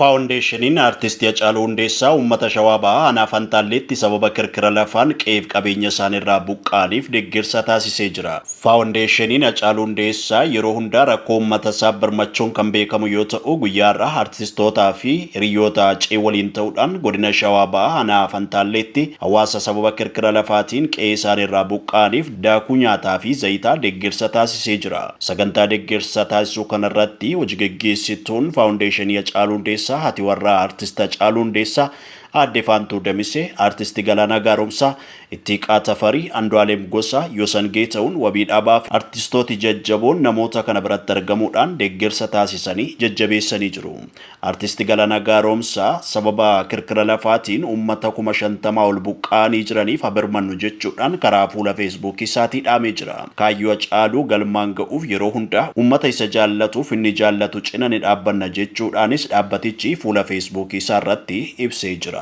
Faawundeeshiniin Aartist Hacaaluu Hundeessaa uummata Shawaa Bahaa Anaaf Antaalleetti sababa kirkira lafaan qe'eef qabeenya isaaniirraa buqqa'aniif deeggarsa taasisee jira. Faawundeeshiniin Hacaaluu Hundeessaa yeroo hundaa rakkoo uummata isaa birmachuun kan beekamu yoo ta'u, guyyaa irraa aartistootaa fi hiriyoota Acee waliin ta'uudhaan godina Shawaa Bahaa Anaaf Antaalleetti hawaasa sababa kirkira lafaatiin qe'ee isaaniirraa buqqa'aniif daakuu nyaataa fi zayitaa deeggarsa taasisee jira. Sagantaa deeggarsa taasisuu kanarratti hojii gaggeessituun Faawundeeshinii Hacaaluu Hundeessaa Hati warraa Aartist Hacaaluu Hundeessaa Aadde Faantuu Damisee, Aartist Galaanaa Gaaromsaa, Ittiiqaa Tafarii, Andu'aalem Gosaa, Yosan Geeta'uun wabii dhaabaaf aartistooti jajjaboon namoota kana biratti argamuudhaan deeggarsa taasisanii jajjabeessanii jiru. Aartist Galaanaa Gaaromsaa sababa kirkira lafaatiin uummata 50,000 ol buqqa'anii jiraniif habirmannu jechuudhaan karaa fuula feesbuukii isaatii dhaamee jira. Kaayyoo Hacaaluu galmaan ga'uuf yeroo hundaa uummata isa jaallatuuf inni jaallatu cina ni dhaabbanna jechuudhaanis dhaabbatichi fuula feesbuukii isaa irratti ibsee jira.